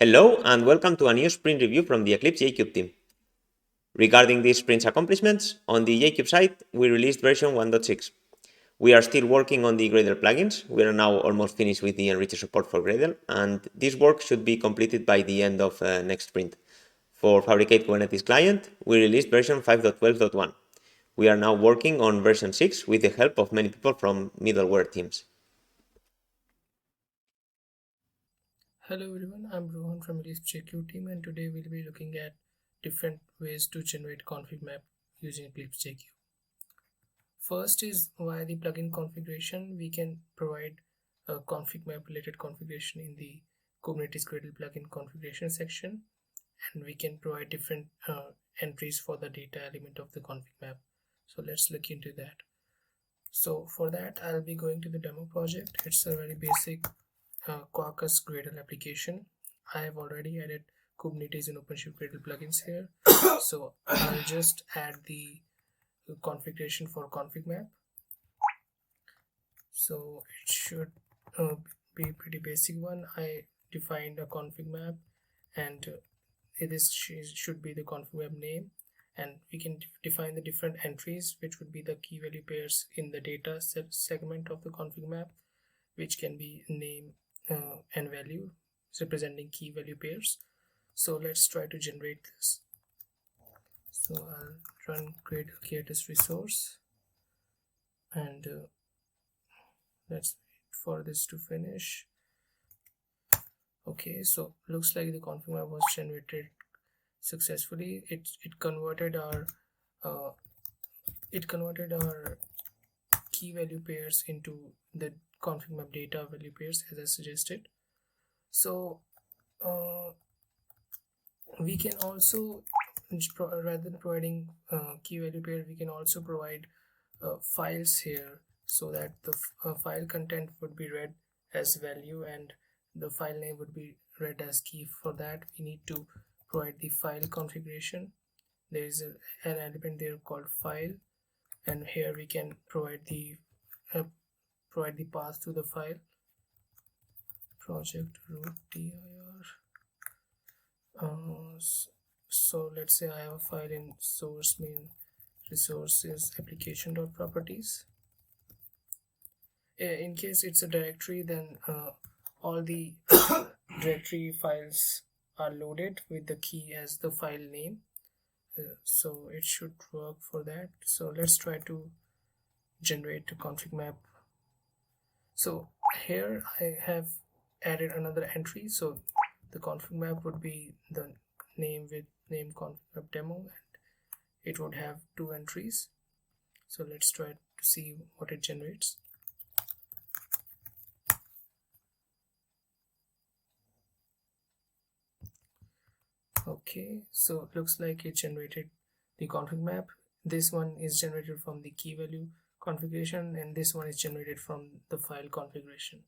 Hello and welcome to a new sprint review from the Eclipse JKube team. Regarding this sprint's accomplishments, on the JKube side, we released version 1.6. We are still working on the Gradle plugins. We are now almost finished with the enriched support for Gradle, and this work should be completed by the end of next sprint. For Fabricate Kubernetes client, we released version 5.12.1. We are now working on version 6 with the help of many people from middleware teams. Hello everyone, I'm Rohan from Eclipse JKube team, and today we'll be looking at different ways to generate ConfigMap using Eclipse JKube. First is via the plugin configuration. We can provide a ConfigMap related configuration in the Kubernetes Gradle Plugin configuration section, and we can provide different entries for the data element of the ConfigMap. So let's look into that. So for that, I'll be going to the demo project. It's a very basic Quarkus Gradle application. I have already added Kubernetes and OpenShift Gradle plugins here. So I'll just add the configuration for ConfigMap. So it should be a pretty basic one. I defined a ConfigMap, and this should be the ConfigMap name, and we can define the different entries, which would be the key value pairs in the data segment of the ConfigMap, which can be name and value representing key value pairs. So let's try to generate this. So I'll run Gradle create resource, and let's wait for this to finish. Okay, so looks like the ConfigMap was generated successfully. It converted our key value pairs into the ConfigMap data value pairs as I suggested. So we can also, rather than providing key value pair, we can also provide files here, so that the file content would be read as value and the file name would be read as key. For that, we need to provide the file configuration. There is an element there called file, and here we can provide the path to the file, project root dir. So let's say I have a file in source main resources application.properties. In case it's a directory, then all the directory files are loaded with the key as the file name. So it should work for that. So let's try to generate a ConfigMap. So here I have added another entry. So the ConfigMap would be the name with name ConfigMap demo, and it would have two entries. So let's try to see what it generates. Okay, so it looks like it generated the ConfigMap. This one is generated from the key value configuration, and this one is generated from the file configuration.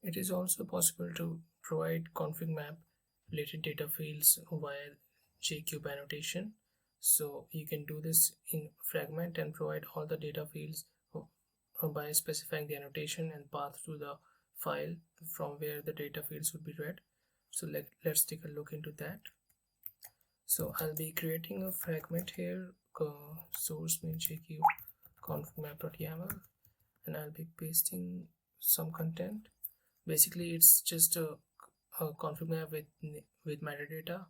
It is also possible to provide ConfigMap related data fields via JKube annotation. So you can do this in fragment and provide all the data fields by specifying the annotation and path to the file from where the data fields would be read. So let's take a look into that. So I'll be creating a fragment here, source main JKube configmap.yaml, and I'll be pasting some content. Basically, it's just a ConfigMap with metadata,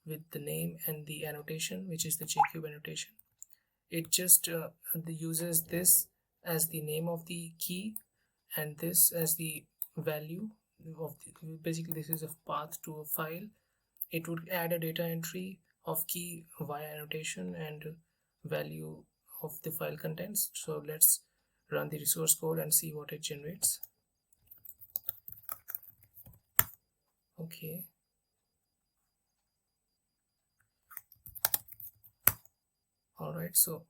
with the name and the annotation, which is the JKube annotation. It just uses this as the name of the key and this as the value of basically this is a path to a file. It would add a data entry of key via annotation and value of the file contents. So let's run the resource code and see what it generates. Okay. Alright, so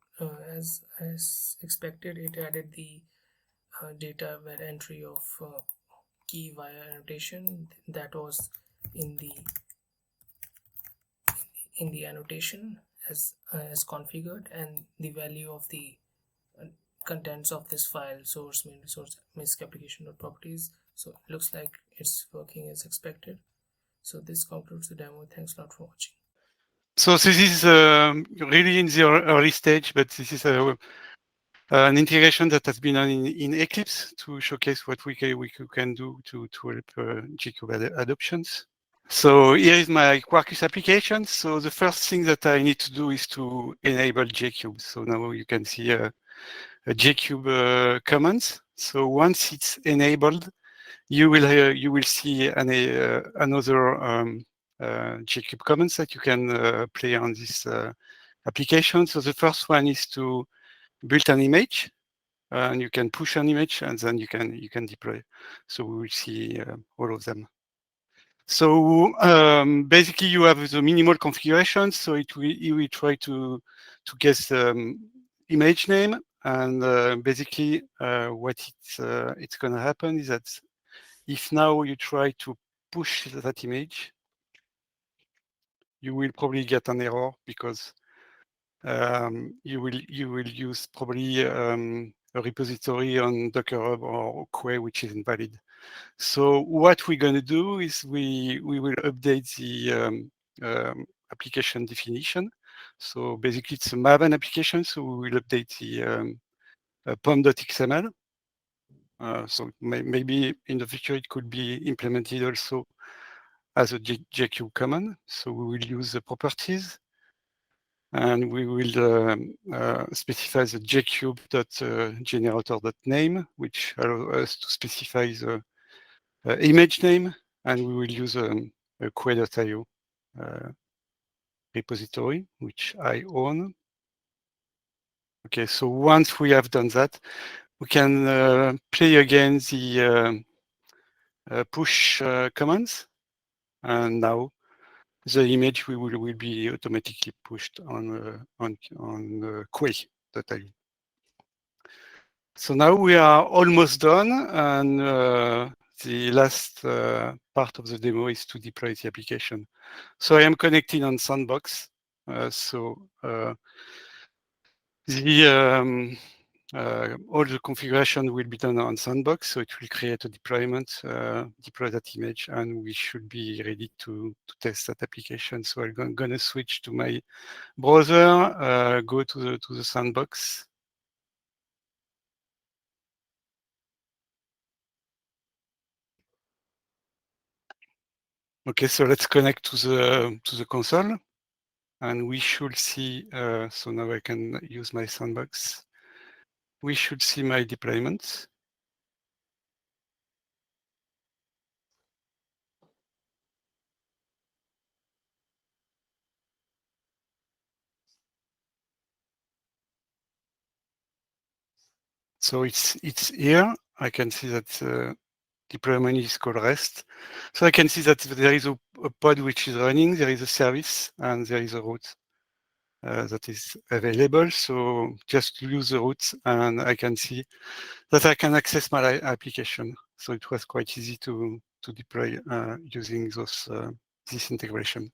as expected, it added the data where entry of key via annotation that was in the annotation as configured, and the value of the contents of this file, source main resource application.properties. So it looks like it's working as expected. So this concludes the demo. Thanks a lot for watching. So this is really in the early stage, but this is an integration that has been done in Eclipse to showcase what we can do to help JKube adoptions. So here is my Quarkus application. So the first thing that I need to do is to enable JKube. So now you can see a JKube commands. So once it's enabled, you will see another JKube commands that you can play on this application. So the first one is to build an image, and you can push an image, and then you can deploy. So we will see all of them. So basically, you have the minimal configuration. So it will try to guess image name, and basically what it's going to happen is that if now you try to push that image, you will probably get an error because you will use probably a repository on Docker Hub or Quay which is invalid. So what we're going to do is we will update the application definition. So basically it's a Maven application, so we will update the pom.xml. So maybe in the future it could be implemented also as a JKube command. So we will use the properties, and we will specify the jkube.generator.name, which allows us to specify the image name, and we will use a quay.io repository, which I own. Okay, so once we have done that, we can play again the push commands, and now the image will be automatically pushed on quay.io. So now we are almost done, and the last part of the demo is to deploy the application. So I am connected on Sandbox. All the configuration will be done on Sandbox, so it will create a deployment, deploy that image, and we should be ready to test that application. So I'm going to switch to my browser, go to the Sandbox. Okay, so let's connect to the console, and we should see. So now I can use my Sandbox. We should see my deployment. So it's here. I can see that deployment is called REST. So I can see that there is a pod which is running, there is a service, and there is a route that is available. So just use the route, and I can see that I can access my application. So it was quite easy to deploy using this integration.